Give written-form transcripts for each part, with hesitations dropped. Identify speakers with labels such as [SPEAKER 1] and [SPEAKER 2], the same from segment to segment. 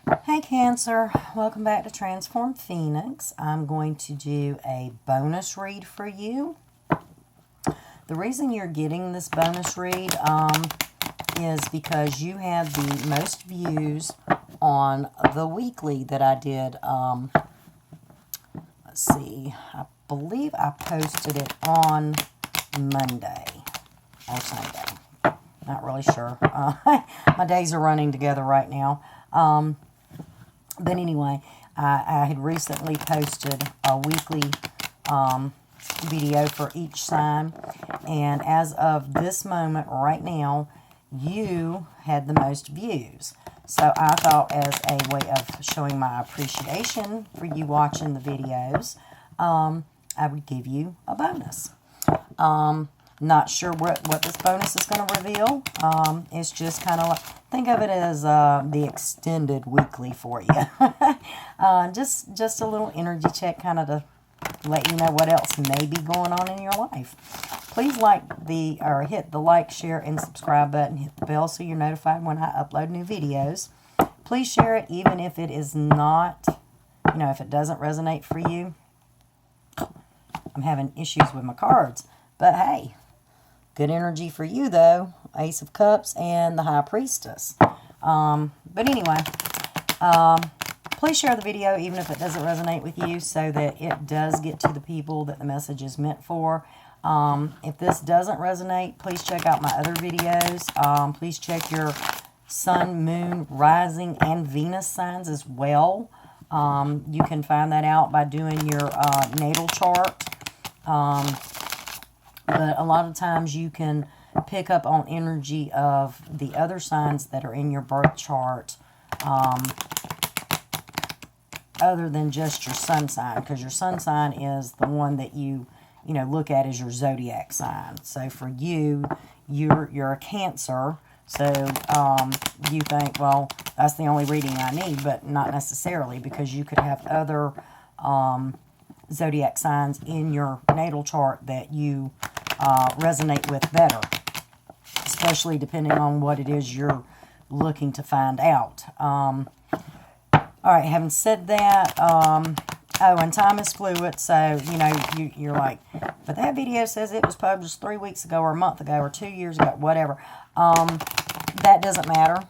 [SPEAKER 1] Hey Cancer, welcome back to Transform Phoenix. I'm going to do a bonus read for you. The reason you're getting this bonus read is because you had the most views on the weekly that I did. Let's see, I believe I posted it on Monday or Sunday. Not really sure. My days are running together right now. But anyway, I had recently posted a weekly video for each sign. And as of this moment right now, you had the most views. So I thought, as a way of showing my appreciation for you watching the videos, I would give you a bonus. Not sure what this bonus is going to reveal. It's just kind of like, think of it as the extended weekly for you. Just a little energy check, kind of to let you know what else may be going on in your life. Please hit the like, share, and subscribe button. Hit the bell so you're notified when I upload new videos. Please share it, even if it is not, if it doesn't resonate for you. I'm having issues with my cards, but hey. Good energy for you, though. Ace of Cups and the High Priestess. But anyway, please share the video, even if it doesn't resonate with you, so that it does get to the people that the message is meant for. If this doesn't resonate, please check out my other videos. Please check your Sun, Moon, Rising, and Venus signs as well. You can find that out by doing your natal chart. But a lot of times you can pick up on energy of the other signs that are in your birth chart, other than just your sun sign, because your sun sign is the one that you look at as your zodiac sign. So for you, you're a Cancer, so you think, well, that's the only reading I need, but not necessarily, because you could have other zodiac signs in your natal chart that you resonate with better, especially depending on what it is you're looking to find out. All right, having said that, and time is fluid, so, you're like, but that video says it was published 3 weeks ago or a month ago or 2 years ago, whatever. That doesn't matter.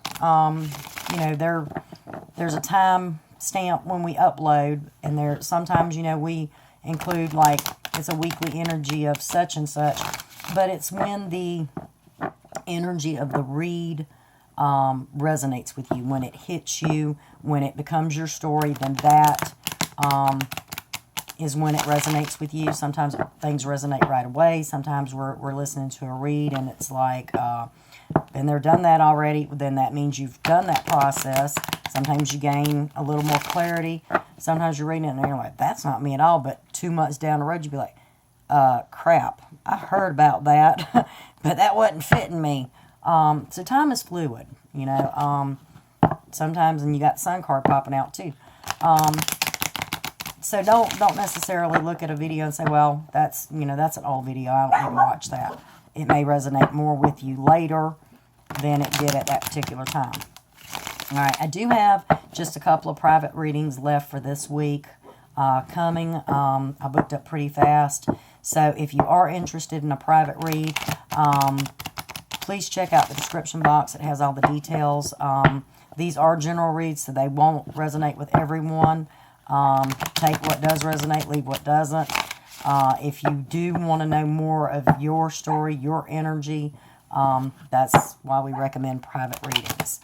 [SPEAKER 1] There's a time stamp when we upload, and sometimes, we include, like, it's a weekly energy of such and such, but it's when the energy of the read resonates with you, when it hits you, when it becomes your story, then that is when it resonates with you. Sometimes things resonate right away. Sometimes we're listening to a read and it's like, been there, done that already. Then that means you've done that process. Sometimes you gain a little more clarity. Sometimes you're reading it and you're like, that's not me at all. But 2 months down the road, you'd be like, crap, I heard about that, but that wasn't fitting me. So time is fluid, sometimes, and you got sun card popping out too. So don't necessarily look at a video and say, well, that's an old video, I don't even watch that. It may resonate more with you later than it did at that particular time. All right, I do have just a couple of private readings left for this week coming. I booked up pretty fast. So if you are interested in a private read, please check out the description box. It has all the details. These are general reads, so they won't resonate with everyone. Take what does resonate, leave what doesn't. If you do want to know more of your story, your energy, that's why we recommend private readings.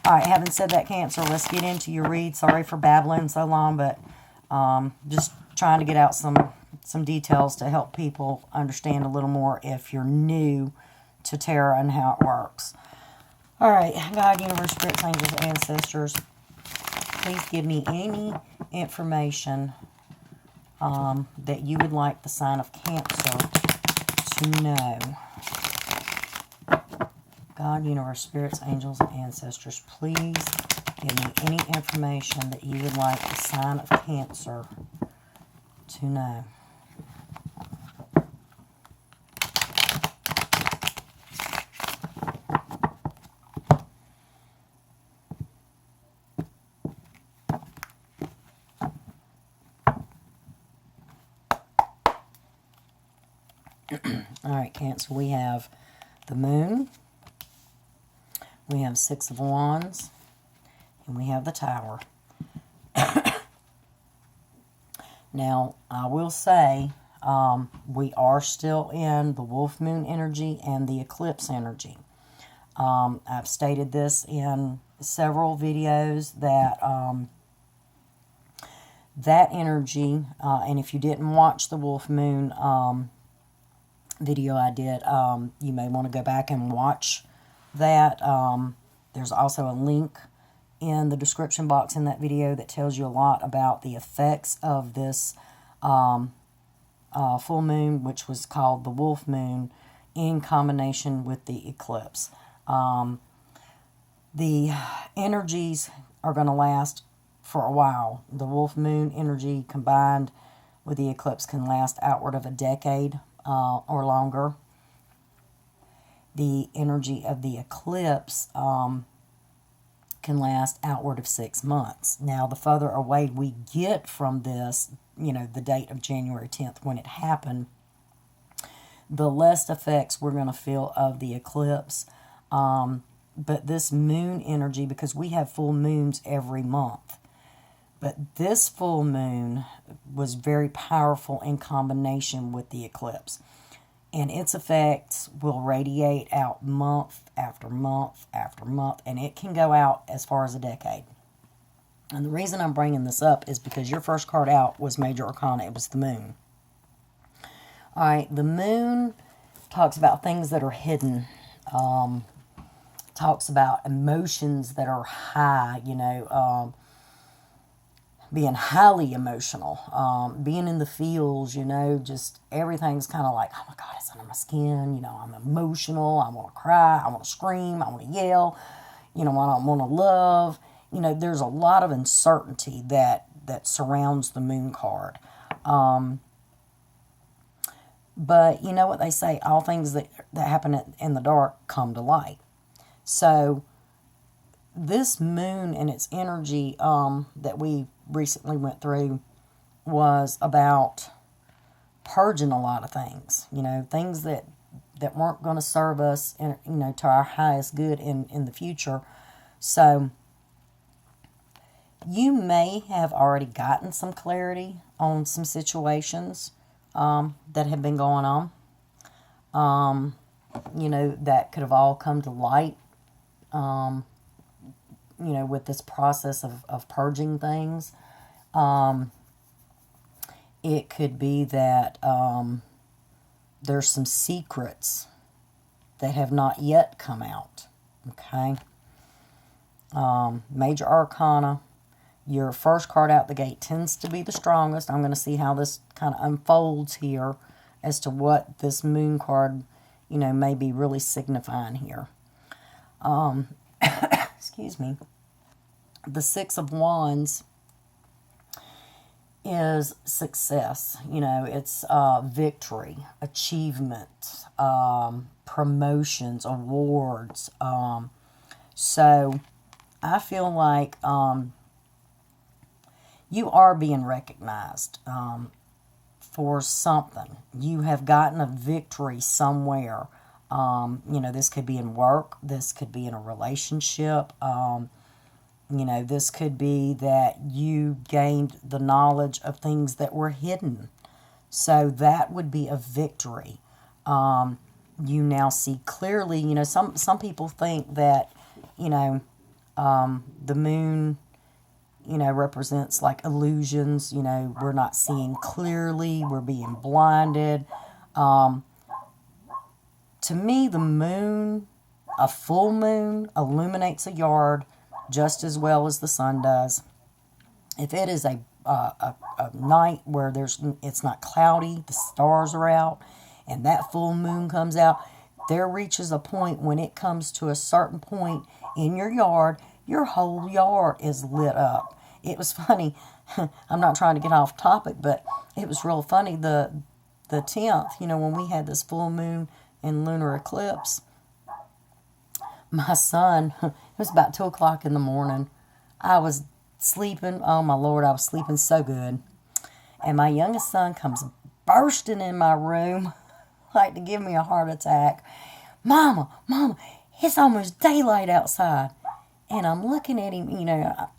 [SPEAKER 1] All right, having said that, Cancer, let's get into your read. Sorry for babbling so long, but just trying to get out some details to help people understand a little more if you're new to tarot and how it works. All right, God, universe, spirits, angels, ancestors, please give me any information that you would like the sign of Cancer to know. God, universe, spirits, angels, and ancestors, please give me any information that you would like the sign of Cancer to know. All right, Cancer, we have the Moon, we have Six of Wands, and we have the Tower. Now, I will say, we are still in the Wolf Moon energy and the eclipse energy. I've stated this in several videos that that energy, and if you didn't watch the Wolf Moon video I did, you may want to go back and watch that. There's also a link in the description box in that video that tells you a lot about the effects of this full moon, which was called the Wolf Moon, in combination with the eclipse. The energies are going to last for a while. The Wolf Moon energy combined with the eclipse can last outward of a decade or longer. The energy of the eclipse can last outward of 6 months. Now, the further away we get from this, you know, the date of January 10th when it happened, the less effects we're going to feel of the eclipse. But this moon energy, because we have full moons every month, but this full moon was very powerful in combination with the eclipse. And its effects will radiate out month after month after month, and it can go out as far as a decade. And the reason I'm bringing this up is because your first card out was Major Arcana. It was the Moon. All right, the Moon talks about things that are hidden. Talks about emotions that are high, you know, being highly emotional, being in the feels, you know, just everything's kind of like, oh my God, it's under my skin, you know, I'm emotional, I want to cry, I want to scream, I want to yell, you know, I want to love, you know, there's a lot of uncertainty that surrounds the Moon card. But you know what they say, all things that happen in the dark come to light. So this Moon and its energy that we recently went through was about purging a lot of things, you know, things that weren't going to serve us, in, you know, to our highest good in the future. So you may have already gotten some clarity on some situations that have been going on, you know, that could have all come to light, you know, with this process of purging things. It could be that there's some secrets that have not yet come out. Okay. Major Arcana, your first card out the gate tends to be the strongest. I'm going to see how this kind of unfolds here as to what this Moon card, you know, may be really signifying here. Excuse me. The Six of Wands is success. You know, it's victory, achievement, promotions, awards. So I feel like you are being recognized for something. You have gotten a victory somewhere. You know, this could be in work. This could be in a relationship. You know, this could be that you gained the knowledge of things that were hidden. So that would be a victory. You now see clearly, you know, some people think that, you know, the Moon, you know, represents like illusions. You know, we're not seeing clearly. We're being blinded. To me, the Moon, a full moon, illuminates a yard just as well as the sun does. If it is a night where it's not cloudy, the stars are out, and that full moon comes out, there reaches a point when it comes to a certain point in your yard, your whole yard is lit up. It was funny. I'm not trying to get off topic, but it was real funny. The 10th, you know, when we had this full moon and lunar eclipse, my son, it was about 2 o'clock in the morning. I was sleeping. Oh, my Lord, I was sleeping so good. And my youngest son comes bursting in my room like to give me a heart attack. Mama, Mama, it's almost daylight outside. And I'm looking at him,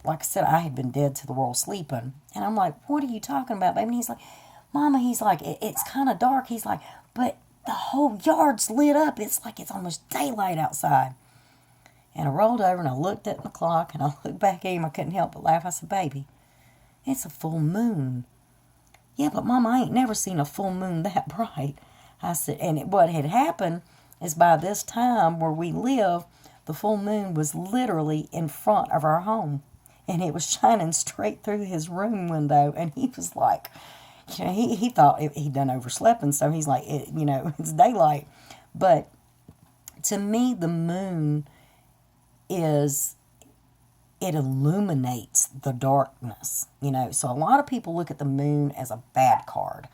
[SPEAKER 1] like I said, I had been dead to the world sleeping. And I'm like, what are you talking about, baby? And he's like, Mama, he's like, it's kind of dark. He's like, but the whole yard's lit up. It's like it's almost daylight outside. And I rolled over and I looked at the clock and I looked back at him. I couldn't help but laugh. I said, baby, it's a full moon. Yeah, but Mama, I ain't never seen a full moon that bright. I said, and what had happened is by this time where we live, the full moon was literally in front of our home. And it was shining straight through his room window. And he was like, he thought he'd done overslept. And so he's like, it's daylight. But to me, the moon it illuminates the darkness. So a lot of people look at the moon as a bad card.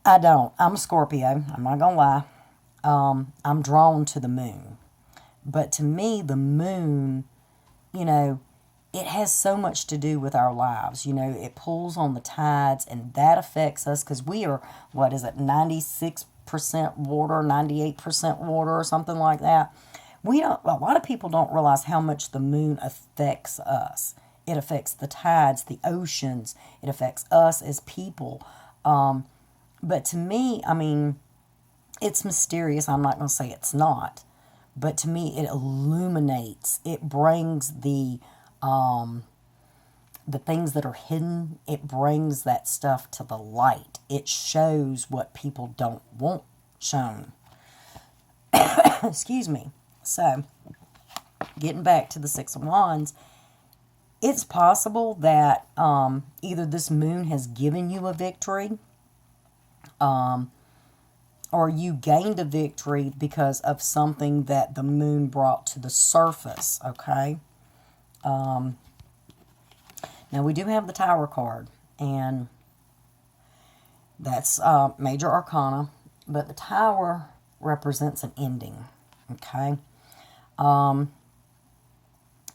[SPEAKER 1] I don't. I'm a Scorpio. I'm not going to lie. I'm drawn to the moon. But to me, the moon, it has so much to do with our lives. It pulls on the tides, and that affects us because we are, 96% water, 98% water, or something like that. A lot of people don't realize how much the moon affects us. It affects the tides, the oceans. It affects us as people. But to me, it's mysterious. I'm not going to say it's not. But to me, it illuminates. It brings the things that are hidden. It brings that stuff to the light. It shows what people don't want shown. Excuse me. So, getting back to the Six of Wands, it's possible that either this moon has given you a victory, or you gained a victory because of something that the moon brought to the surface, okay? Now, we do have the Tower card, and that's Major Arcana, but the Tower represents an ending, okay?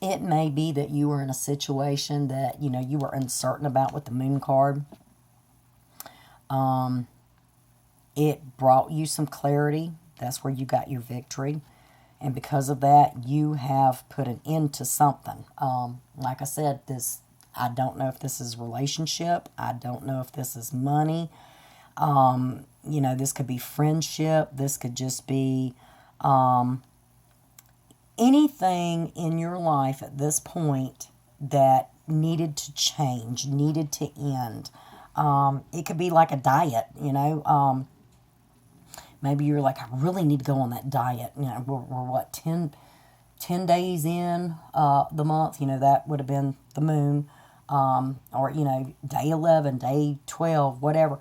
[SPEAKER 1] It may be that you were in a situation that, you were uncertain about with the Moon card. It brought you some clarity. That's where you got your victory. And because of that, you have put an end to something. Like I said, I don't know if this is relationship. I don't know if this is money. This could be friendship. This could just be anything in your life at this point that needed to change, needed to end. It could be like a diet, maybe you're like, I really need to go on that diet. We're 10 days in the month, that would have been the moon. Or, day 11, day 12, whatever.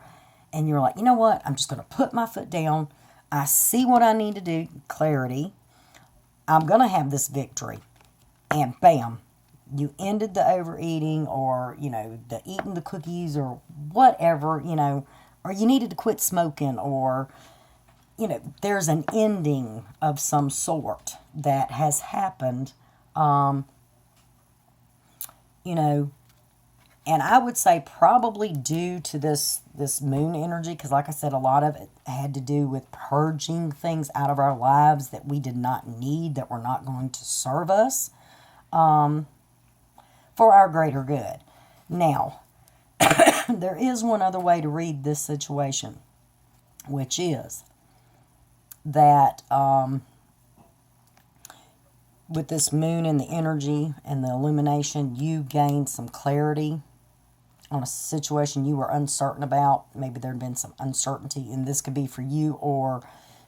[SPEAKER 1] And you're like, you know what? I'm just going to put my foot down. I see what I need to do. Clarity. I'm going to have this victory. And bam, you ended the overeating or, the eating the cookies or whatever, or you needed to quit smoking or, there's an ending of some sort that has happened, and I would say probably due to this moon energy, because like I said, a lot of it had to do with purging things out of our lives that we did not need, that were not going to serve us, for our greater good. Now, there is one other way to read this situation, which is that with this moon and the energy and the illumination, you gained some clarity on a situation you were uncertain about. Maybe there had been some uncertainty, and this could be for you or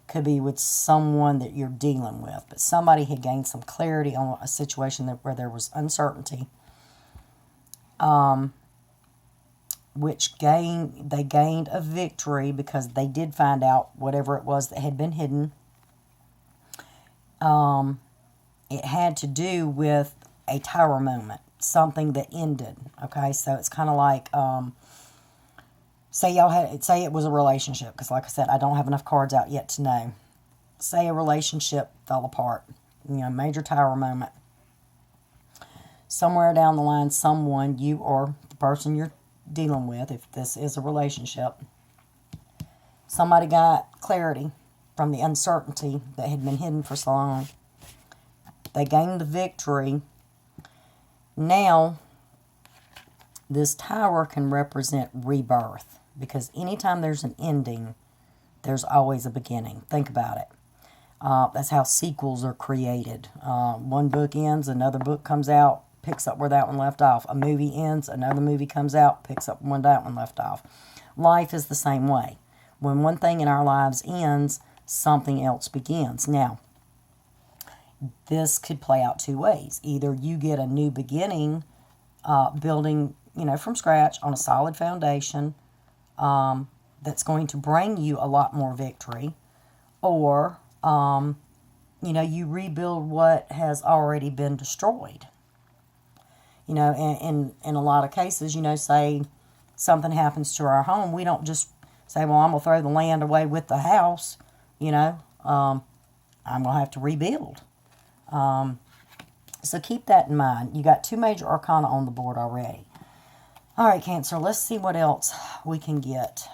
[SPEAKER 1] could be with someone that you're dealing with. But somebody had gained some clarity on a situation where there was uncertainty, which they gained a victory because they did find out whatever it was that had been hidden. It had to do with a tower moment, something that ended. Okay, so it's kind of like, say it was a relationship, because like I said, I don't have enough cards out yet to know. Say a relationship fell apart, major tower moment. Somewhere down the line, someone, you or the person you're dealing with, if this is a relationship, Somebody got clarity from the uncertainty that had been hidden for so long. They gained the victory. Now, this tower can represent rebirth, because anytime there's an ending, there's always a beginning. Think about it. That's how sequels are created. One book ends, another book comes out, picks up where that one left off. A movie ends, another movie comes out, picks up where that one left off. Life is the same way. When one thing in our lives ends, something else begins. Now, this could play out two ways. Either you get a new beginning, building, from scratch on a solid foundation, that's going to bring you a lot more victory, or, you rebuild what has already been destroyed. In a lot of cases, say something happens to our home, we don't just say, well, I'm going to throw the land away with the house, I'm going to have to rebuild. So keep that in mind. You got 2 major arcana on the board already. All right, Cancer, let's see what else we can get.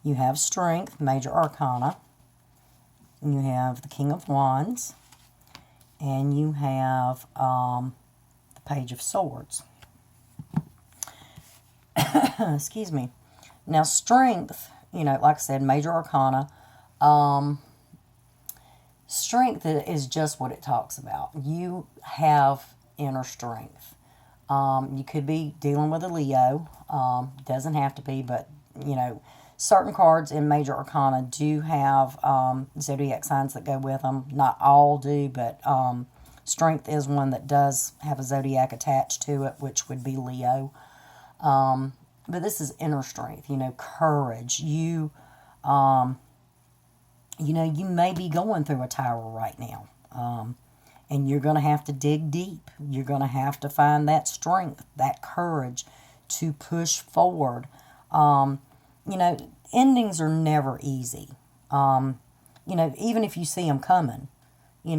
[SPEAKER 1] You have Strength, major arcana. And you have the King of Wands. And you have the Page of Swords. Excuse me. Now, Strength, like I said, major arcana. Strength is just what it talks about. You have inner strength. You could be dealing with a Leo. Doesn't have to be, but, certain cards in major arcana do have zodiac signs that go with them. Not all do, but Strength is one that does have a zodiac attached to it, which would be Leo. But this is inner strength, courage. You may be going through a tower right now. And you're going to have to dig deep. You're going to have to find that strength, that courage to push forward. Endings are never easy. Even if you see them coming, you're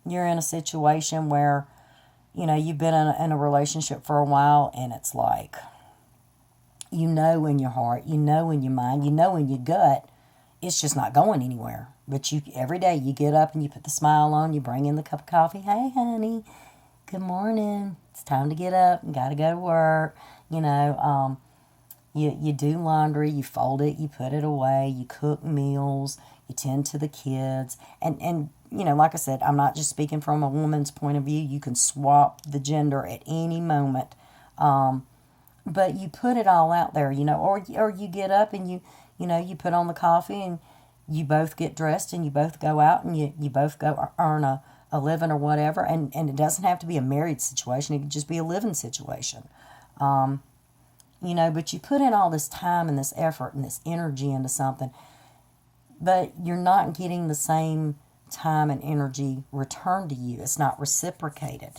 [SPEAKER 1] in a situation where, you've been in a relationship for a while, and it's like, in your heart, in your mind, in your gut, it's just not going anywhere. But every day you get up and you put the smile on, you bring in the cup of coffee. Hey, honey, good morning. It's time to get up and got to go to work. You do laundry, you fold it, you put it away, you cook meals, you tend to the kids. And like I said, I'm not just speaking from a woman's point of view. You can swap the gender at any moment. But you put it all out there, or you get up and you put on the coffee and you both get dressed and you both go out and you both go earn a living or whatever. And it doesn't have to be a married situation. It could just be a living situation. But you put in all this time and this effort and this energy into something, but you're not getting the same time and energy returned to you. It's not reciprocated,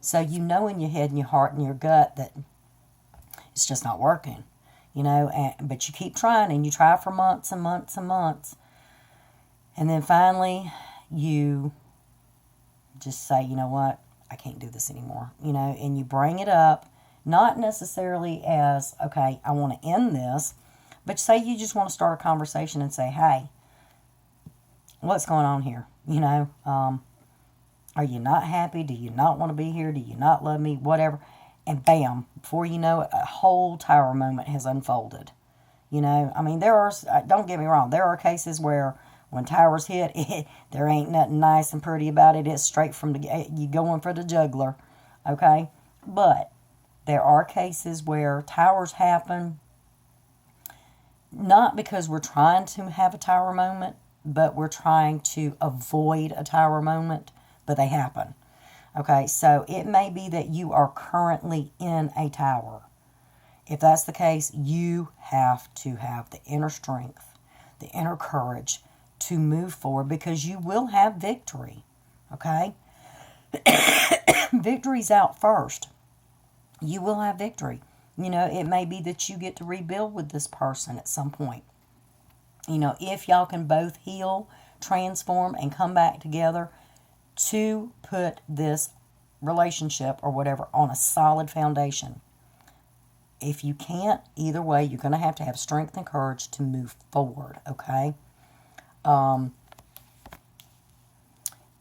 [SPEAKER 1] So in your head and your heart and your gut that it's just not working. But you keep trying, and you try for months and months and months. And then finally, you just say, you know what, I can't do this anymore, and you bring it up, not necessarily as, okay, I want to end this, but say you just want to start a conversation and say, hey, what's going on here? Are you not happy? Do you not want to be here? Do you not love me? Whatever. And bam, before you know it, a whole tower moment has unfolded. There are, don't get me wrong, there are cases where when towers hit, there ain't nothing nice and pretty about it. It's straight from you going for the jugular, okay? But there are cases where towers happen, not because we're trying to have a tower moment, but we're trying to avoid a tower moment, but they happen. Okay, so it may be that you are currently in a tower. If that's the case, you have to have the inner strength, the inner courage to move forward, because you will have victory. Okay? Victory's out first. You will have victory. It may be that you get to rebuild with this person at some point. If y'all can both heal, transform, and come back together, to put this relationship or whatever on a solid foundation. if you can't, either way, you're going to have strength and courage to move forward, okay?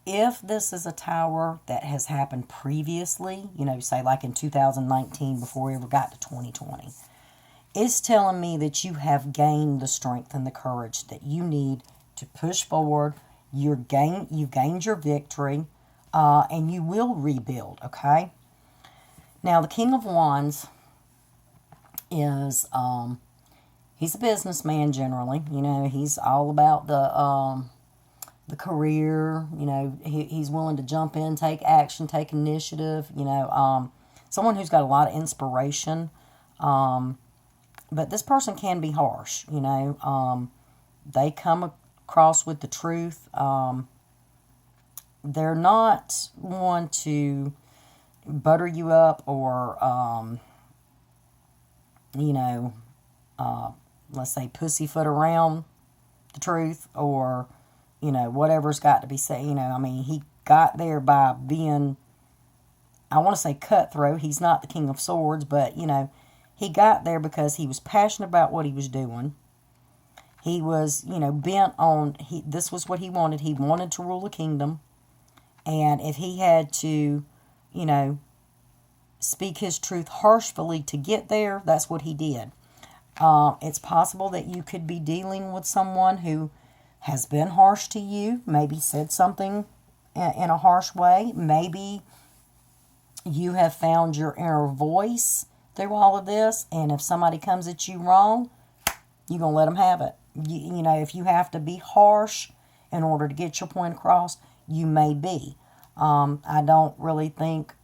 [SPEAKER 1] If this is a tower that has happened previously, say like in 2019 before we ever got to 2020, it's telling me that you have gained the strength and the courage that you need to push forward. You gained your victory, and you will rebuild, okay? Now, the King of Wands is, he's a businessman generally. He's all about the career. He's willing to jump in, take action, take initiative. Someone who's got a lot of inspiration. But this person can be harsh. They come across with the truth. They're not one to butter you up or, let's say pussyfoot around the truth or, whatever's got to be said. He got there by being, I want to say cutthroat. He's not the King of Swords, but, he got there because he was passionate about what he was doing. He was, bent on, this was what he wanted. He wanted to rule a kingdom. And if he had to, speak his truth harshly to get there, that's what he did. It's possible that you could be dealing with someone who has been harsh to you, maybe said something in a harsh way. Maybe you have found your inner voice through all of this, and if somebody comes at you wrong, you're going to let them have it. If you have to be harsh in order to get your point across, you may be. I don't really think,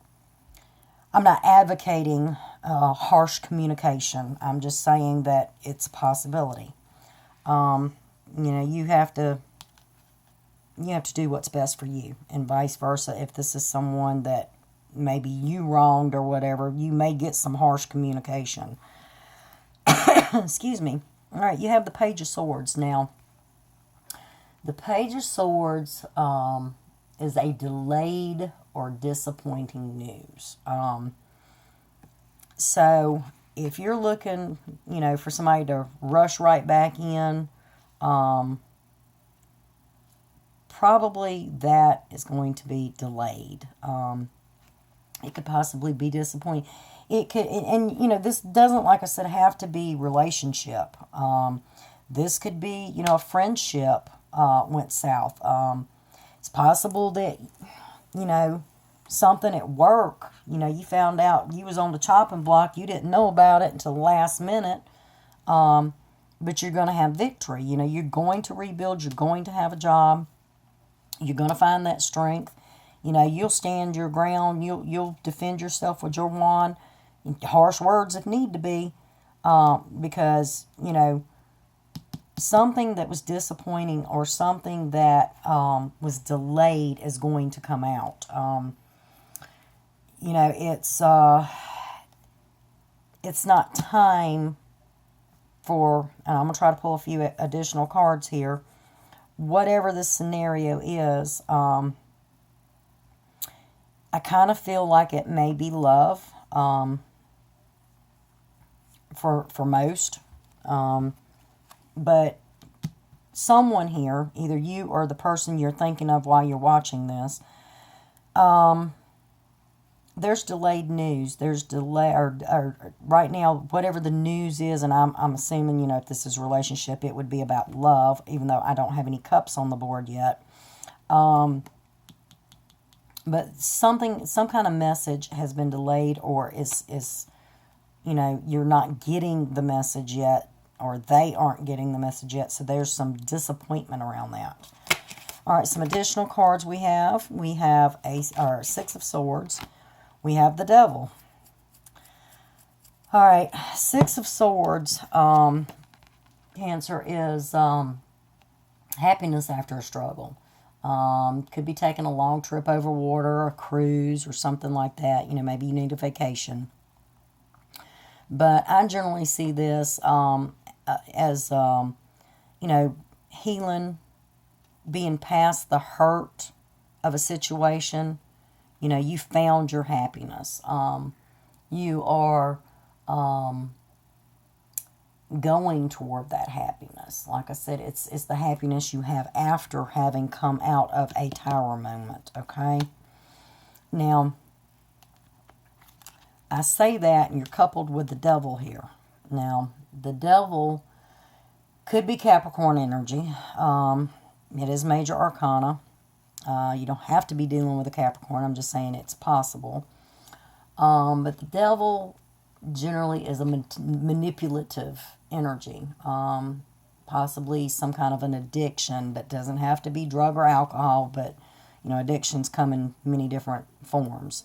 [SPEAKER 1] I'm not advocating harsh communication. I'm just saying that it's a possibility. You have to do what's best for you, and vice versa. If this is someone that maybe you wronged or whatever, you may get some harsh communication. Excuse me. All right, you have the Page of Swords. Now, the Page of Swords is a delayed or disappointing news. So, if you're looking, for somebody to rush right back in, probably that is going to be delayed. It could possibly be disappointing. It could, and this doesn't, like I said, have to be relationship. This could be, a friendship went south. It's possible that, something at work, you found out you was on the chopping block. You didn't know about it until the last minute. But you're going to have victory. You're going to rebuild. You're going to have a job. You're going to find that strength. You'll stand your ground. You'll defend yourself with your wand. Harsh words if need to be. Because, something that was disappointing or something that was delayed is going to come out. It's not time for, and I'm going to try to pull a few additional cards here. Whatever the scenario is, I kind of feel like it may be love for most. But someone here, either you or the person you're thinking of while you're watching this, there's delayed news. There's delay, or right now, whatever the news is, and I'm assuming, if this is a relationship, it would be about love, even though I don't have any cups on the board yet. But some kind of message has been delayed, or is you're not getting the message yet, or they aren't getting the message yet. So there's some disappointment around that. All right, some additional cards we have. We have Six of Swords. We have the Devil. All right, Six of Swords, Cancer, is happiness after a struggle. Could be taking a long trip over water, a cruise, or something like that. Maybe you need a vacation. But I generally see this as, healing, being past the hurt of a situation. You found your happiness. You are going toward that happiness. Like I said, it's the happiness you have after having come out of a Tower moment, okay? Now, I say that, and you're coupled with the Devil here. Now, the Devil could be Capricorn energy. It is major arcana. You don't have to be dealing with a Capricorn. I'm just saying it's possible. But the Devil generally is a manipulative energy. Possibly some kind of an addiction, but doesn't have to be drug or alcohol. But, you know, addictions come in many different forms.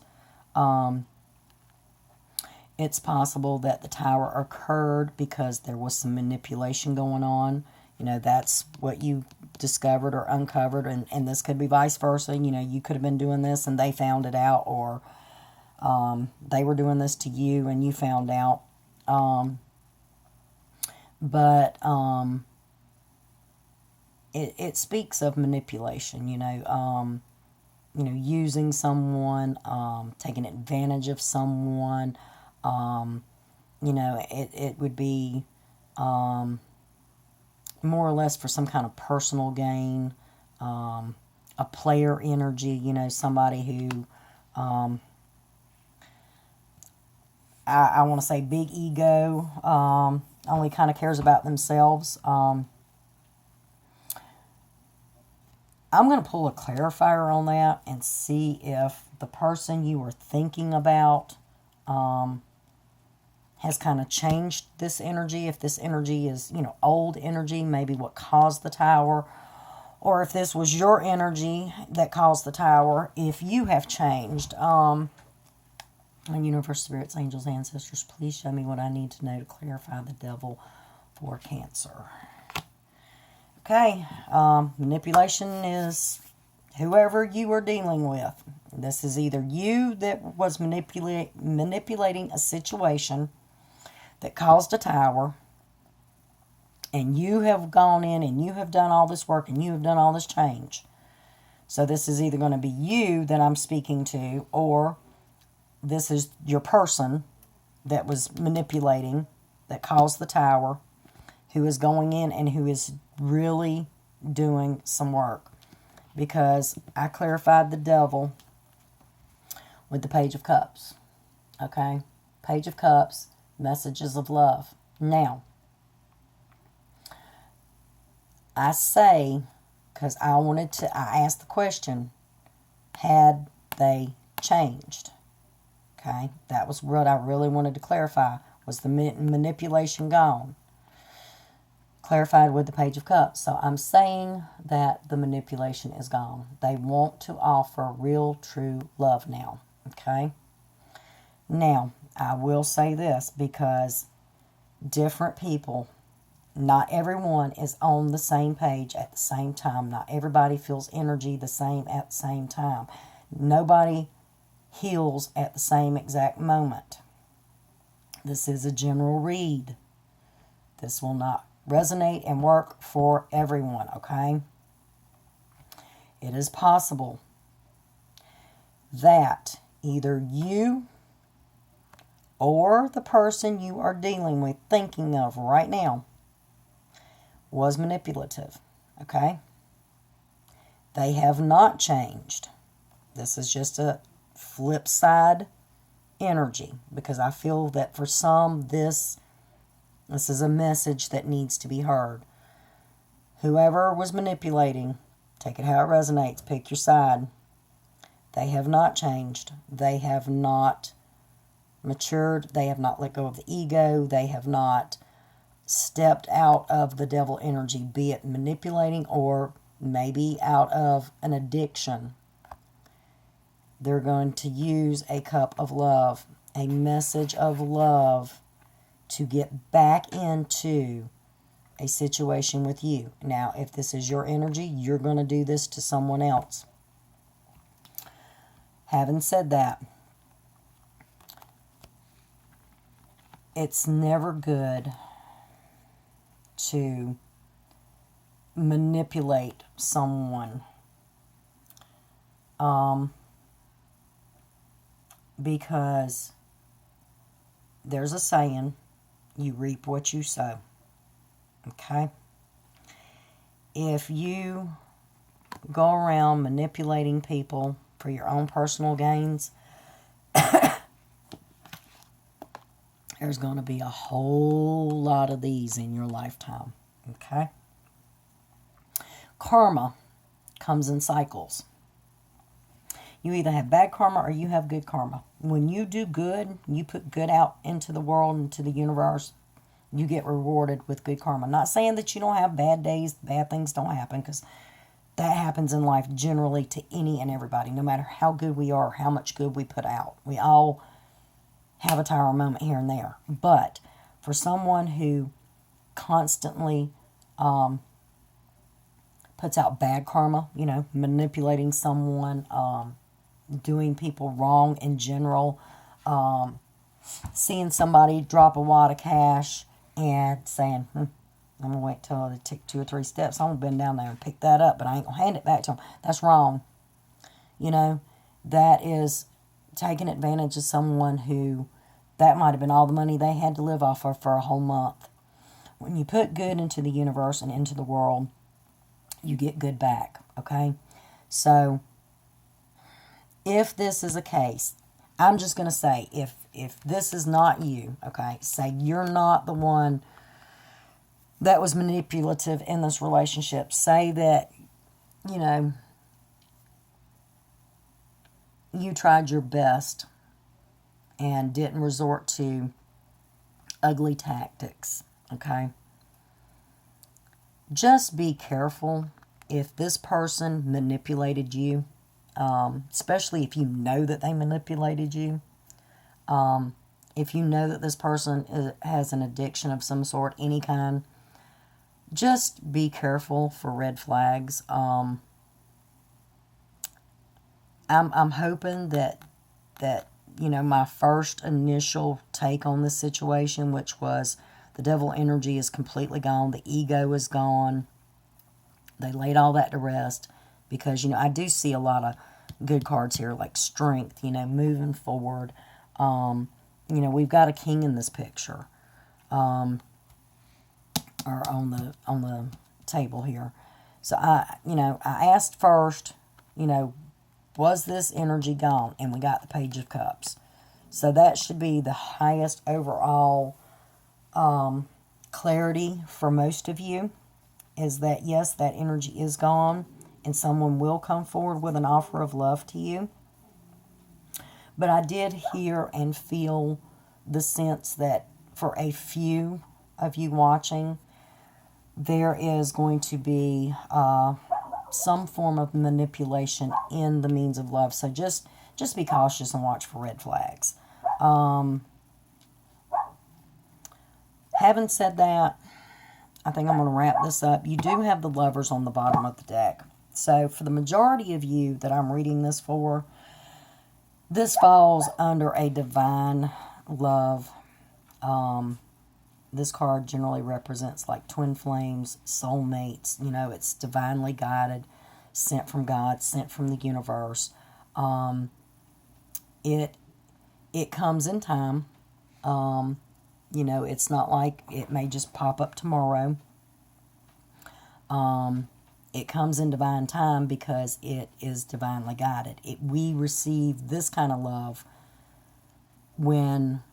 [SPEAKER 1] It's possible that the Tower occurred because there was some manipulation going on. You know, that's what you discovered or uncovered, and this could be vice versa. You know, you could have been doing this and they found it out, or they were doing this to you and you found out. It speaks of manipulation, you know, using someone, taking advantage of someone. You know, it would be more or less for some kind of personal gain, a player energy, you know, somebody who, I want to say big ego, only kind of cares about themselves. I'm going to pull a clarifier on that and see if the person you were thinking about has kind of changed this energy. If this energy is, you know, old energy, maybe what caused the Tower, or if this was your energy that caused the Tower, if you have changed. And universe, spirits, angels, ancestors, please show me what I need to know to clarify the Devil for Cancer. Okay, manipulation is whoever you are dealing with. This is either you that was manipulating a situation that caused a Tower, and you have gone in and you have done all this work and you have done all this change. So this is either going to be you that I'm speaking to, or this is your person that was manipulating, that caused the Tower, who is going in and who is really doing some work. Because I clarified the Devil with the Page of Cups. Okay? Page of Cups, messages of love. Now, I say, because I asked the question, had they changed? Okay? That was what I really wanted to clarify. Was the manipulation gone? Clarified with the Page of Cups. So I'm saying that the manipulation is gone. They want to offer real, true love now. Okay? Now, I will say this, because different people, not everyone is on the same page at the same time. Not everybody feels energy the same at the same time. Nobody heals at the same exact moment. This is a general read. This will not resonate and work for everyone, okay? It is possible that either you or the person you are dealing with, thinking of right now, was manipulative, okay? They have not changed. This is just a flip side energy, because I feel that for some, this is a message that needs to be heard. Whoever was manipulating, take it how it resonates, pick your side. They have not changed. They have not matured. They have not let go of the ego. They have not stepped out of the Devil energy, be it manipulating or maybe out of an addiction. They're going to use a cup of love, a message of love, to get back into a situation with you. Now, if this is your energy, you're going to do this to someone else. Having said that, it's never good to manipulate someone, because there's a saying, you reap what you sow. Okay? If you go around manipulating people for your own personal gains, there's going to be a whole lot of these in your lifetime. Okay? Karma comes in cycles. You either have bad karma or you have good karma. When you do good, you put good out into the world, into the universe, you get rewarded with good karma. Not saying that you don't have bad days, bad things don't happen, because that happens in life generally to any and everybody, no matter how good we are, how much good we put out. We all have a tower moment here and there. But for someone who constantly puts out bad karma, manipulating someone, doing people wrong in general, seeing somebody drop a wad of cash and saying, I'm going to wait till they take 2 or 3 steps. I'm going to bend down there and pick that up, but I ain't going to hand it back to them. That's wrong. That is taking advantage of someone who, that might have been all the money they had to live off of for a whole month. When you put good into the universe and into the world, you get good back, okay? So, if this is a case, I'm just going to say, if this is not you, okay, say you're not the one that was manipulative in this relationship. Say that, you tried your best and didn't resort to ugly tactics, okay? Just be careful if this person manipulated you, especially if you know that they manipulated you. If you know that this person has an addiction of some sort, any kind, just be careful for red flags. I'm hoping that my first initial take on this situation, which was the devil energy is completely gone, the ego is gone. They laid all that to rest, because I do see a lot of good cards here, like strength, moving forward. We've got a king in this picture, or on the table here. So I asked first, was this energy gone? And we got the Page of Cups. So that should be the highest overall clarity for most of you, is that yes, that energy is gone, and someone will come forward with an offer of love to you. But I did hear and feel the sense that for a few of you watching, there is going to be some form of manipulation in the means of love. So just be cautious and watch for red flags. Having said that, I think I'm going to wrap this up. You do have the Lovers on the bottom of the deck. So for the majority of you that I'm reading this for, this falls under a divine love. This card generally represents like twin flames, soulmates. It's divinely guided, sent from God, sent from the universe. It comes in time. It's not like it may just pop up tomorrow. It comes in divine time because it is divinely guided. We receive this kind of love when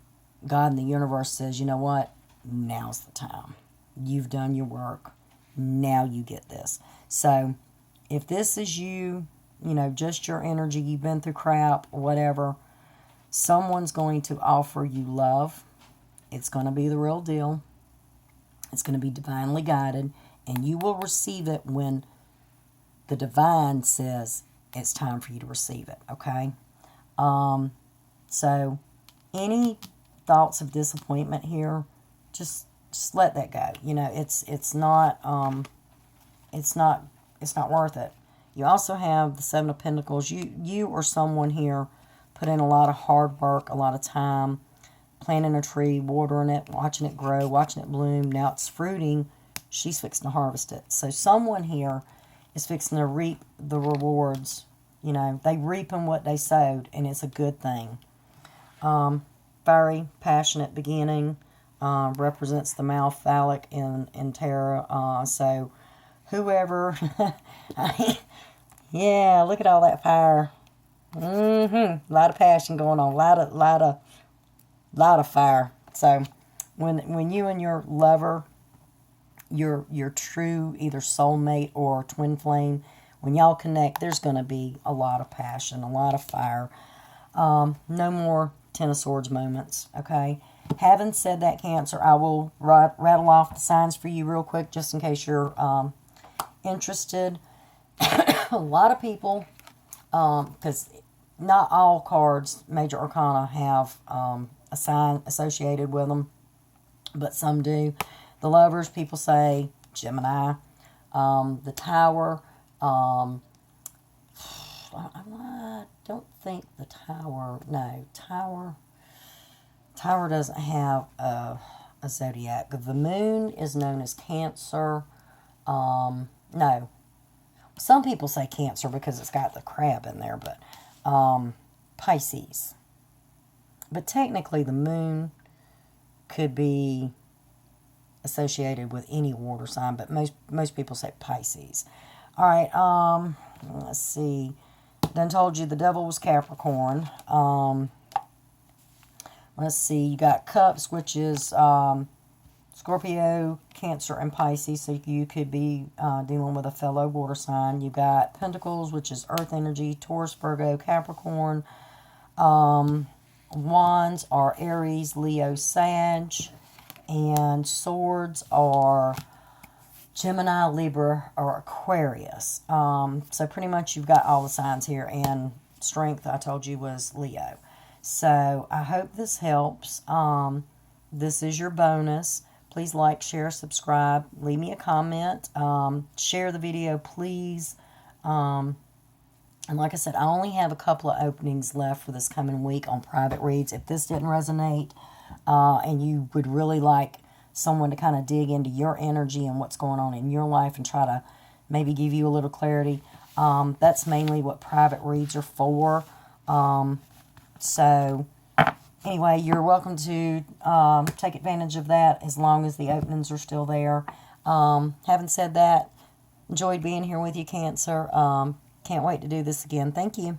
[SPEAKER 1] God in the universe says, you know what? Now's the time. You've done your work. Now you get this. So if this is you, just your energy, you've been through crap or whatever, someone's going to offer you love. It's going to be the real deal. It's going to be divinely guided, and you will receive it when the divine says it's time for you to receive it, okay? So any thoughts of disappointment here, just let that go. It's not worth it. You also have the Seven of Pentacles. You or someone here put in a lot of hard work, a lot of time, planting a tree, watering it, watching it grow, watching it bloom. Now it's fruiting. She's fixing to harvest it. So someone here is fixing to reap the rewards. They reap in what they sowed, and it's a good thing. fiery, passionate beginning. Represents the male phallic in tarot. So whoever, yeah, look at all that fire. A lot of passion going on. A lot of fire. So when you and your lover, your true either soulmate or twin flame, when y'all connect, there's going to be a lot of passion, a lot of fire. No more Ten of Swords moments, okay? Having said that, Cancer, I will rattle off the signs for you real quick just in case you're interested. A lot of people, because not all cards, Major Arcana, have a sign associated with them, but some do. The Lovers, people say Gemini. The Tower, I don't think the Tower, no, Tower doesn't have a zodiac. The Moon is known as Cancer. No, some people say Cancer because it's got the crab in there, but Pisces. But technically the Moon could be associated with any water sign, but most people say Pisces. All right, let's see. Done told you the Devil was Capricorn. Let's see, you got Cups, which is Scorpio, Cancer, and Pisces, so you could be dealing with a fellow water sign. You got Pentacles, which is Earth energy, Taurus, Virgo, Capricorn. Wands are Aries, Leo, Sag. And Swords are Gemini, Libra, or Aquarius. So pretty much you've got all the signs here. And Strength, I told you, was Leo. So I hope this helps. This is your bonus. Please like, share, subscribe. Leave me a comment. Share the video, please. And like I said, I only have a couple of openings left for this coming week on private reads. If this didn't resonate, and you would really like someone to kind of dig into your energy and what's going on in your life and try to maybe give you a little clarity, that's mainly what private reads are for. So anyway, you're welcome to take advantage of that as long as the openings are still there. Having said that, enjoyed being here with you, Cancer. Can't wait to do this again. Thank you.